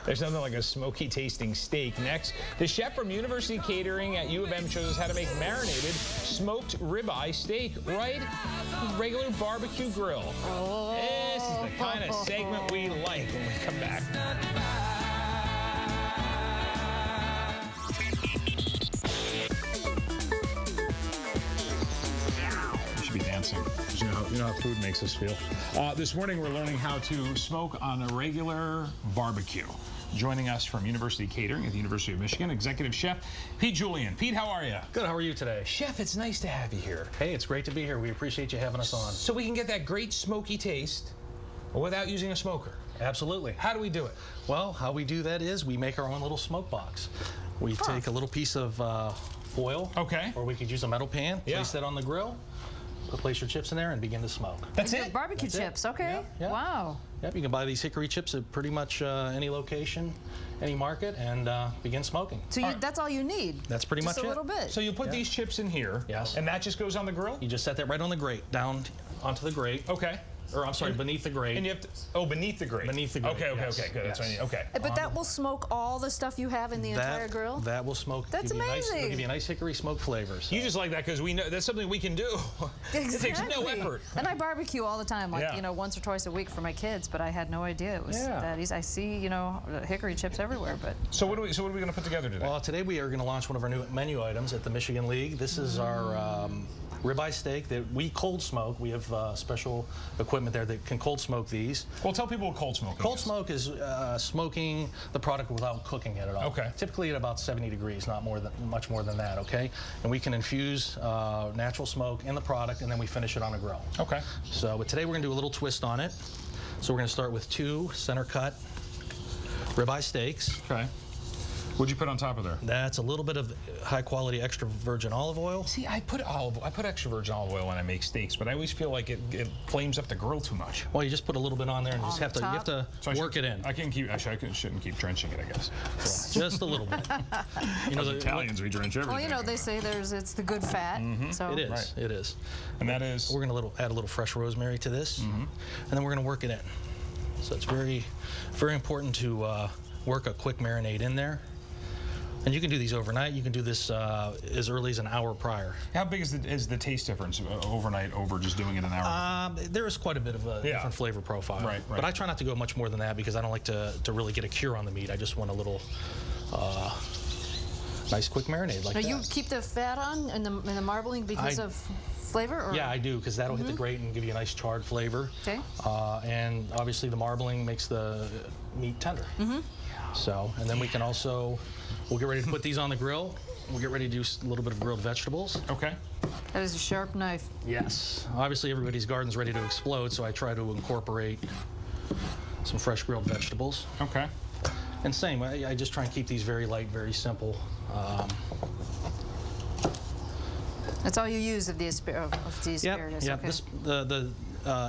There's nothing like a smoky tasting steak. Next, the chef from University Catering at U of M shows us how to make marinated smoked ribeye steak right with regular barbecue grill. This is the kind of segment we like when we come back. We should be dancing. You know how food makes us feel. This morning we're learning how to smoke on a regular barbecue. Joining us from University Catering at the University of Michigan, Executive Chef Pete Julian. Pete, how are you? Good, how are you today? Chef, it's nice to have you here. Hey, it's great to be here. We appreciate you having us on. So we can get that great smoky taste without using a smoker. Absolutely. How do we do it? Well, how we do that is we make our own little smoke box. We take a little piece of foil, or we could use a metal pan, place that on the grill, place your chips in there and begin to smoke. That's it? Barbecue chips, okay. Yeah. Wow. Yep, you can buy these hickory chips at pretty much any location, any market, and begin smoking. So that's all you need? That's pretty much it. Just a little bit. So you put these chips in here, and that just goes on the grill? You just set that right on the grate, down onto the grate. Okay. Or I'm sorry, beneath the grate. And you have to, beneath the grate. Beneath the grate. Okay, good. That's what I need. Okay. But that will smoke all the stuff you have in the entire grill? That will smoke. That's amazing. It'll give you a nice hickory smoke flavor. So. You just like that because we know that's something we can do. Exactly. It takes no effort. And I barbecue all the time, like once or twice a week for my kids, but I had no idea it was that easy. I see, hickory chips everywhere, but. So what are we going to put together today? Well, today we are going to launch one of our new menu items at the Michigan League. This is our ribeye steak that we cold smoke. We have special equipment there that can cold smoke these. Well, tell people what cold smoking is. Cold smoke is smoking the product without cooking it at all. Okay. Typically at about 70 degrees, not much more than that, okay? And we can infuse natural smoke in the product, and then we finish it on a grill. Okay. So, but today we're going to do a little twist on it. So we're going to start with 2 center cut ribeye steaks. Okay. What'd you put on top of there? That's a little bit of high quality extra virgin olive oil. See, I put extra virgin olive oil when I make steaks, but I always feel like it flames up the grill too much. Well, you just put a little bit on there and you have to work it in. I shouldn't keep drenching it, I guess. Just a little bit. As Italians, we drench everything. Well, they say it's the good fat. So. It is. It is. And that is. We're going to add a little fresh rosemary to this, and then we're going to work it in. So it's very, very important to work a quick marinade in there. And you can do these overnight. You can do this as early as an hour prior. How big is the taste difference overnight over just doing it an hour? There is quite a bit of a different flavor profile. Right. But I try not to go much more than that because I don't like to really get a cure on the meat. I just want a little nice quick marinade like that. Now you keep the fat on in the marbling because of flavor? Or? Yeah, I do, because that'll hit the grate and give you a nice charred flavor. Okay. And obviously the marbling makes the meat tender. So, and then we can also, we'll get ready to put these on the grill. We'll get ready to do a little bit of grilled vegetables. Okay. That is a sharp knife. Yes. Obviously everybody's garden's ready to explode, so I try to incorporate some fresh grilled vegetables. Okay. And same, I just try and keep these very light, very simple. That's all you use of the asparagus. Yep. Okay. The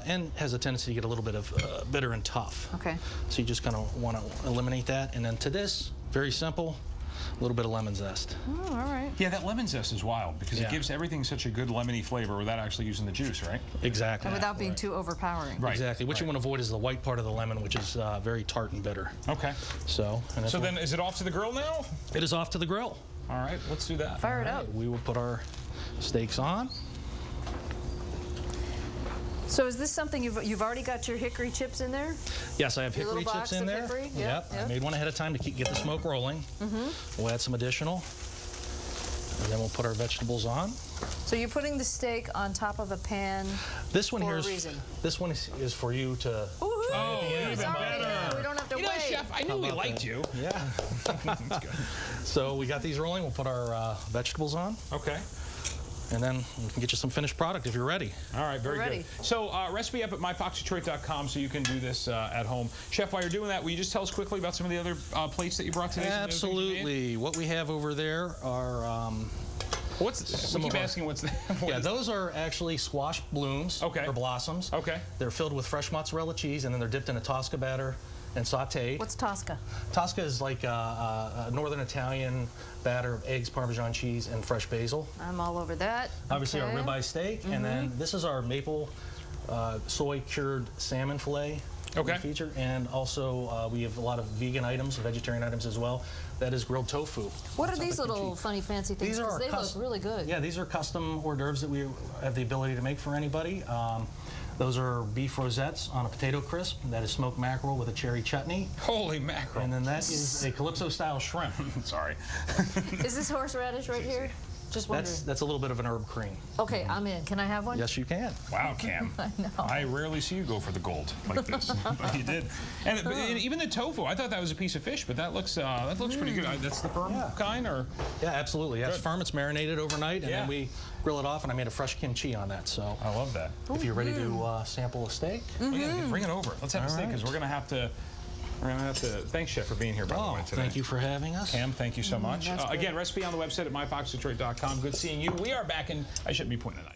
end has a tendency to get a little bit of bitter and tough. Okay. So you just kind of want to eliminate that. And then to this, very simple, a little bit of lemon zest. Oh, all right. Yeah, that lemon zest is wild because it gives everything such a good lemony flavor without actually using the juice, right? Exactly. And without being too overpowering. Right. Exactly. What you want to avoid is the white part of the lemon, which is very tart and bitter. Okay. So then is it off to the grill now? It is off to the grill. All right, let's do that. Fire it up. We will put our steaks on. So is this something you've already got your hickory chips in there? Yes, I have hickory chips in there. Hickory? Yep. I made one ahead of time to get the smoke rolling. We'll add some additional, and then we'll put our vegetables on. So you're putting the steak on top of a pan. This one for here a reason. This one is for you to. Oh, even better. We don't have to wait. You know, Chef, I knew we liked you. Yeah. That's good. So we got these rolling. We'll put our vegetables on. Okay. And then we can get you some finished product if you're ready. All right, very good. So recipe up at myfoxdetroit.com so you can do this at home. Chef, while you're doing that, will you just tell us quickly about some of the other plates that you brought today? Absolutely. What we have over there are... we keep asking what's the... Yeah, those are actually squash blooms or blossoms. Okay. They're filled with fresh mozzarella cheese, and then they're dipped in a Tosca batter and sauteed. What's Tosca? Tosca is like a northern Italian batter of eggs, Parmesan cheese, and fresh basil. I'm all over that. Obviously our ribeye steak, and then this is our maple soy cured salmon fillet Okay. we feature, and also we have a lot of vegan items, vegetarian items as well. That is grilled tofu. What are these little funny fancy things? These are They look really good. Yeah, these are custom hors d'oeuvres that we have the ability to make for anybody. Those are beef rosettes on a potato crisp. That is smoked mackerel with a cherry chutney. Holy mackerel. And then that is a Calypso-style shrimp. Sorry. Is this horseradish right here? Just wondering. That's a little bit of an herb cream. Okay, I'm in. Can I have one? Yes, you can. Wow, Cam. I know. I rarely see you go for the gold like this, but you did. And even the tofu, I thought that was a piece of fish, but that looks pretty good. That's the firm kind, or? Yeah, absolutely. That's firm. It's marinated overnight, and then we grill it off, and I made a fresh kimchi on that. So I love that. If you're ready to sample a steak, well, yeah, bring it over. Let's have a steak because we're gonna have to. Thanks, Chef, for being here, by the way, today. Thank you for having us. Cam, thank you so much. Again, recipe on the website at myfoxdetroit.com. Good seeing you. We are back in, I shouldn't be pointing at